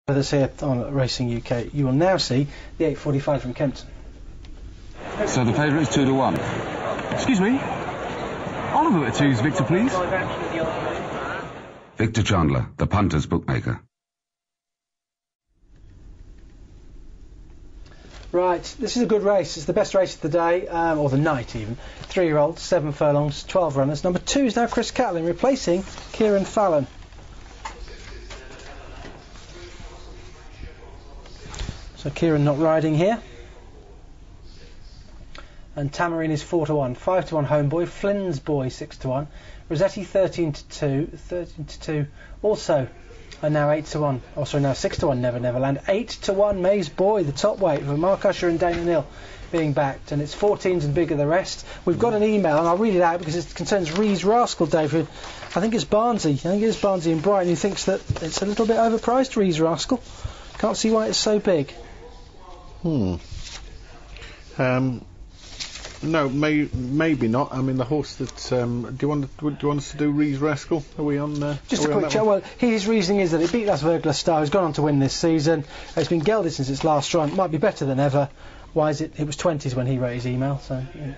With us here on Racing UK, you will now see the 8:45 from Kempton. So the favourite is 2-1. Excuse me? I'll have a twos, Victor, please. Victor Chandler, the punter's bookmaker. Right, this is a good race. It's the best race of the day, or the night even. 3-year-olds, 7 furlongs, 12 runners. Number 2 is now Chris Catlin, replacing Kieran Fallon. So Kieran not riding here. And Tamarine is 4-1, 5-1 Homeboy, Flynn's Boy 6-1, Rossetti 13-2, 13-2 also, and now 8-1, oh sorry, now 6-1 Never Never Land, 8-1 Maze Boy, the top weight for Mark Usher and Dana Neal being backed, and it's 14s and bigger the rest. We've got an email, and I'll read it out because it concerns Rees Rascal, David. I think it's Barnsley, in Brighton, who thinks that it's a little bit overpriced, Rees Rascal. Can't see why it's so big. No, maybe not. I mean, the horse that do you want us to do Rees Rascal? Are we on? Just a quick chat. Well, his reasoning is that it beat Las Vegas Star, who's gone on to win this season. It's been gelded since its last run. Might be better than ever. Why is it? It was 20s when he wrote his email, so yeah,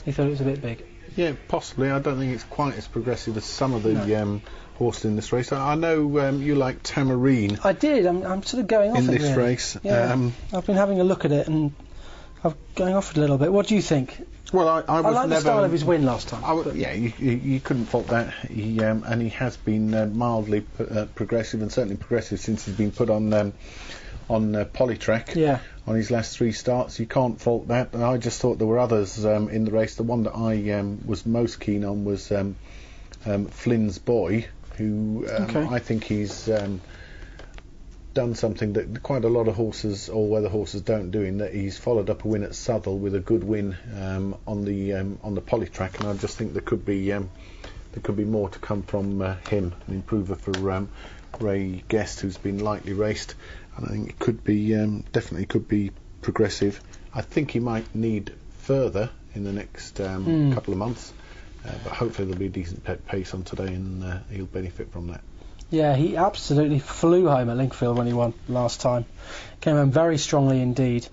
he thought it was a bit big. Yeah, possibly. I don't think it's quite as progressive as some of the horses in this race. I know you like Tamarine. I did. I'm sort of going off in it this really. Race. Yeah. I've been having a look at it and I'm going off it a little bit. What do you think? Well, I like the style of his win last time. Yeah, you couldn't fault that. And he has been mildly progressive, and certainly progressive since he's been put on Polytrack. Yeah. On his last 3 starts, you can't fault that. And I just thought there were others in the race. The one that I was most keen on was Flynn's Boy, who I think he's done something that quite a lot of horses, or weather horses, don't do, in that he's followed up a win at Southwell with a good win on the Polytrack, and I just think there could be more to come from him, an improver for Ray Guest, who's been lightly raced, and I think it could be definitely could be progressive. I think he might need further in the next couple of months, but hopefully there'll be a decent pace on today, and he'll benefit from that. Yeah, he absolutely flew home at Linkfield when he won last time. Came home very strongly indeed.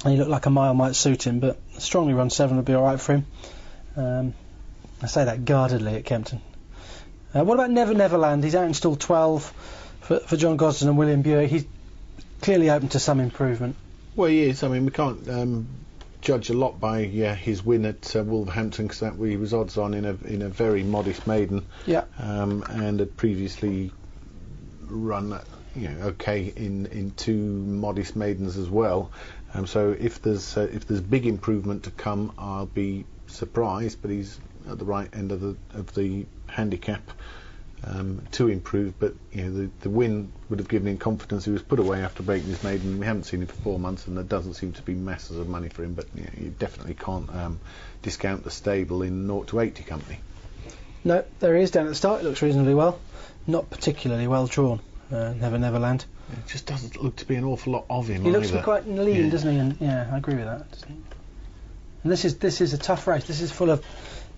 And he looked like a mile might suit him, but a strongly run 7 would be alright for him. I say that guardedly at Kempton. What about Never Never Land? He's out in stall 12 for John Gosden and William Buick. He's clearly open to some improvement. Well, he is. I mean, we can't judge a lot by his win at Wolverhampton, because he was odds on in a very modest maiden, and had previously run okay in 2 modest maidens as well. So if there's big improvement to come, I'll be surprised. But he's at the right end of the handicap to improve. But the win would have given him confidence. He was put away after breaking his maiden. We haven't seen him for 4 months, and there doesn't seem to be masses of money for him. But you definitely can't discount the stable in 0 to 80 company. No, there he is down at the start. It looks reasonably well. Not particularly well drawn. Never Never Land. It just doesn't look to be an awful lot of him. He looks quite lean, doesn't he? And yeah, I agree with that. And this is a tough race. This is full of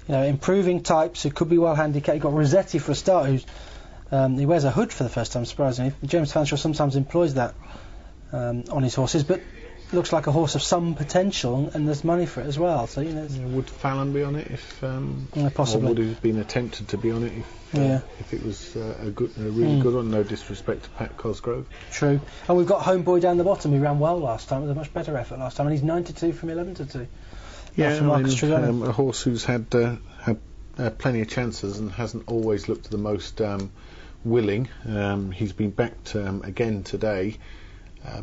improving types who could be well handicapped. You've got Rossetti for a start, who's he wears a hood for the first time, surprisingly. James Fanshawe sometimes employs that on his horses, but looks like a horse of some potential, and there's money for it as well. So would Fallon be on it if possibly? Or would he have been attempted to be on it if it was a really good one? No disrespect to Pat Cosgrove. True. And we've got Homeboy down the bottom. He ran well last time with a much better effort last time, and he's 9-2 from 11-2. Yeah, a horse who's had plenty of chances and hasn't always looked the most willing. He's been backed again today,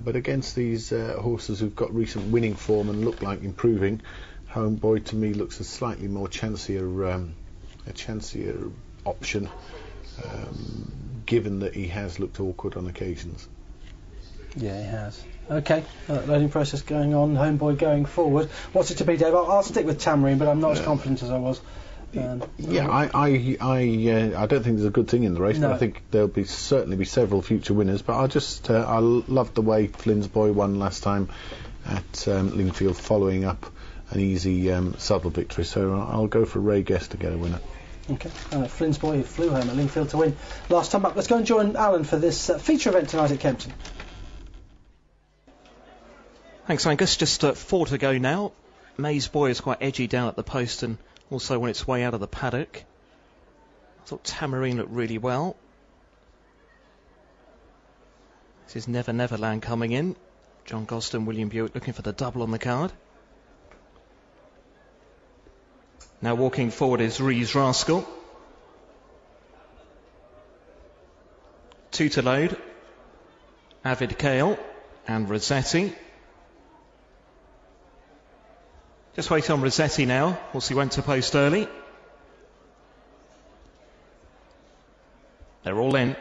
but against these horses who've got recent winning form and look like improving, Homeboy to me looks a slightly more chancier option, given that he has looked awkward on occasions. Yeah, he has. Okay, loading process going on. Homeboy going forward. What's it to be, Dave? I'll stick with Tamarine, but I'm not as confident as I was. I don't think there's a good thing in the race, but I think there'll certainly be several future winners. But I loved the way Flynn's Boy won last time at Lingfield, following up an easy Southwell victory. So I'll go for Ray Guest to get a winner. Okay, Flynn's Boy flew home at Lingfield to win last time up. Let's go and join Alan for this feature event tonight at Kempton. Thanks, Angus. Just 4 to go now. Maze Boy is quite edgy down at the post and also on its way out of the paddock. I thought Tamarine looked really well. This is Never Neverland coming in. John Gosden, William Buick looking for the double on the card. Now walking forward is Rees Rascal. 2 to load. Avid Kale and Rossetti. Just wait on Rossetti now. Also he went to post early. They're all in.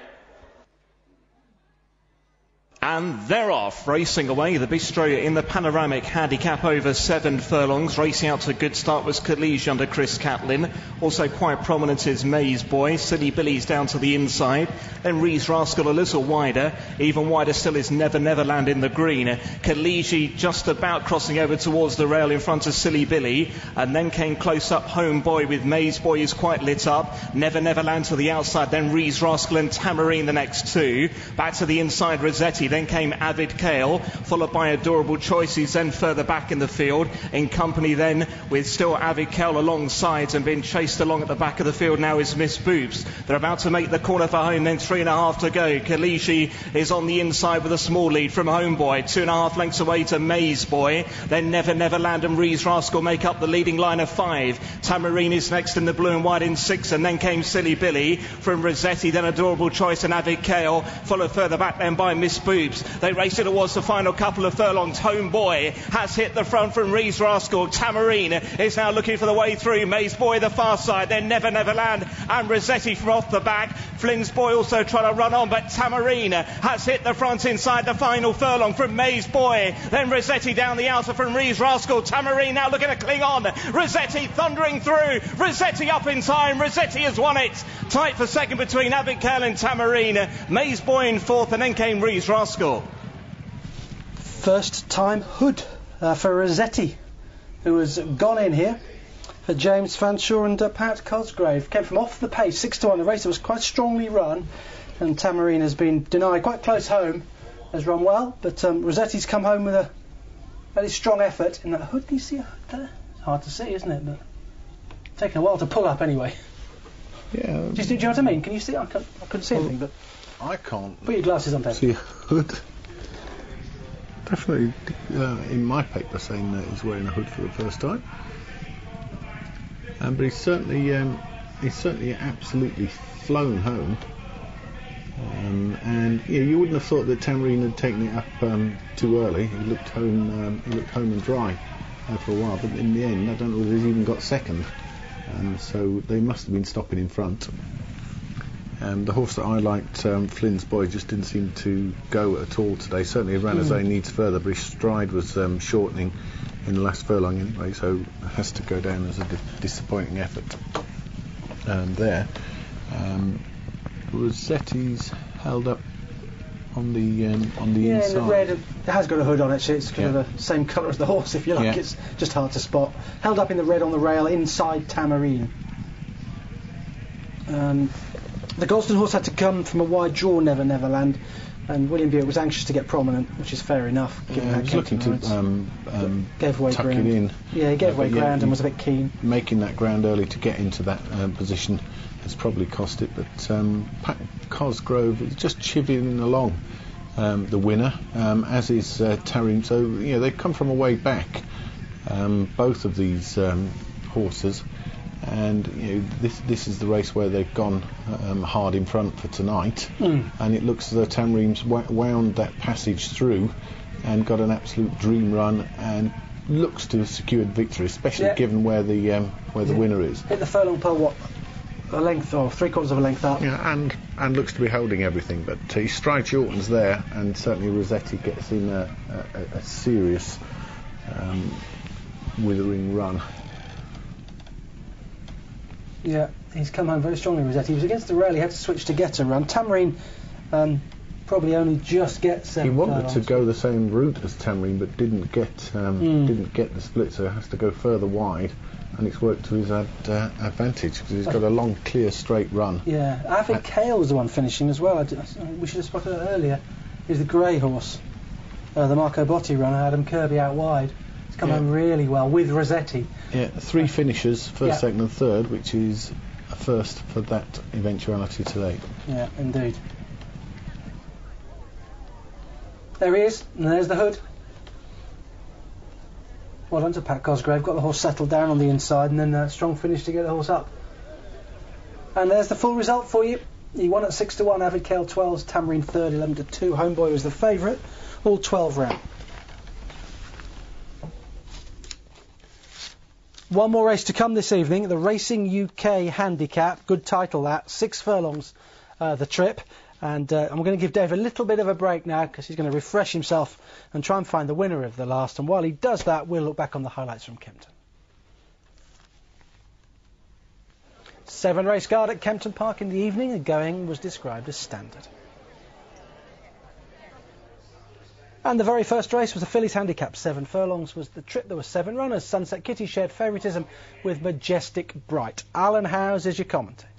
And they're off, racing away. The Bistro in the panoramic handicap over 7 furlongs. Racing out to a good start was Collegiate under Chris Catlin. Also quite prominent is Maze Boy. Silly Billy's down to the inside. Then Rees Rascal a little wider. Even wider still is Never Neverland in the green. Collegiate just about crossing over towards the rail in front of Silly Billy. And then came close up Home Boy with Maze Boy is quite lit up. Never Neverland to the outside. Then Rees Rascal and Tamarine the next 2. Back to the inside Rossetti. Then came Avid Kale, followed by Adorable Choices, then further back in the field, in company then with still Avid Kale alongside and being chased along at the back of the field now is Miss Boobs. They're about to make the corner for home, then 3.5 to go. Collegiate is on the inside with a small lead from Homeboy, 2.5 lengths away to Maze Boy, then Never Neverland and Rees Rascal make up the leading line of 5. Tamarine is next in the blue and white in 6, and then came Silly Billy from Rossetti, then Adorable Choice and Avid Kale, followed further back then by Miss Boobs. They race it towards the final couple of furlongs. Homeboy has hit the front from Rees Rascal. Tamarine is now looking for the way through. Maze Boy the far side, then Never Neverland and Rossetti from off the back. Flynn's Boy also trying to run on, but Tamarine has hit the front inside the final furlong from Maze Boy. Then Rossetti down the outer from Rees Rascal. Tamarine now looking to cling on. Rossetti thundering through. Rossetti up in time. Rossetti has won it. Tight for second between Avid Kale and Tamarine. Maze Boy in 4th, and then came Rees Rascal. First time hood for Rossetti, who has gone in here for James Fanshawe and Pat Cosgrave. Came from off the pace, 6 to 1. The race was quite strongly run, and Tamarine has been denied quite close home. Has run well, but Rossetti's come home with a very strong effort in that hood. Can you see a hood there? It's hard to see, isn't it? But taking a while to pull up anyway. Yeah. Do you know what I mean? Can you see? I couldn't see anything, but I can't. Put your glasses on, Dave. See a hood. Definitely in my paper saying that he's wearing a hood for the first time. But he's certainly absolutely flown home. And yeah, you wouldn't have thought that Tamarine had taken it up too early. He looked home and dry for a while, but in the end, I don't know whether he's even got second. So they must have been stopping in front. The horse that I liked, Flynn's Boy, just didn't seem to go at all today. Certainly ran as he needs further, but his stride was shortening in the last furlong anyway, so it has to go down as a disappointing effort there. Rossetti's held up on the inside. Yeah, the red, it has got a hood on it, so it's kind of the same colour as the horse, if you like. It's just hard to spot. Held up in the red on the rail inside Tamarine. The Gosden horse had to come from a wide draw, Never Neverland, and William Buick was anxious to get prominent, which is fair enough. He was looking to gave away tuck ground. it in. Yeah, he gave away ground and was a bit keen. Making that ground early to get into that position has probably cost it, but Pat Cosgrove is just chivying along the winner, as is Tarim. So they've come from a way back, both of these horses. And this is the race where they've gone hard in front for tonight, and it looks as though Tamarine's wound that passage through and got an absolute dream run and looks to have secured victory, especially given where the winner is. Hit the furlong pole, a length or 3/4 of a length up. Yeah, and looks to be holding everything, but he stride shortens there, and certainly Rossetti gets in a serious withering run. Yeah, he's come home very strongly, Rossetti. He was against the rail, he had to switch to get a run. Tamarine probably only just get 7 He wanted furlongs. to go the same route as Tamrine, but didn't get the split, so has to go further wide, and it's worked to his advantage because he's got a long, clear, straight run. Yeah, Avid Kale was the one finishing as well. We should have spotted that earlier. He's the grey horse. The Marco Botti runner, Adam Kirby out wide. It's come home really well with Rossetti. Yeah, 3 finishes, first, Yeah. second and third, which is a first for that eventuality today. Yeah, indeed. There he is, and there's the hood. Well done to Pat Cosgrave, got the horse settled down on the inside, and then a strong finish to get the horse up. And there's the full result for you. He won at 6-1, Avid Kale 12s, Tamrine third, 11-2. Homeboy was the favourite, all 12 round. One more race to come this evening, the Racing UK Handicap. Good title that, 6 furlongs the trip. And I'm going to give Dave a little bit of a break now because he's going to refresh himself and try and find the winner of the last. And while he does that, we'll look back on the highlights from Kempton. 7 race guard at Kempton Park in the evening. The going was described as standard. And the very first race was the Fillies Handicap. 7 furlongs was the trip. There were 7 runners. Sunset Kitty shared favouritism with Majestic Bright. Alan Howes is your commentary.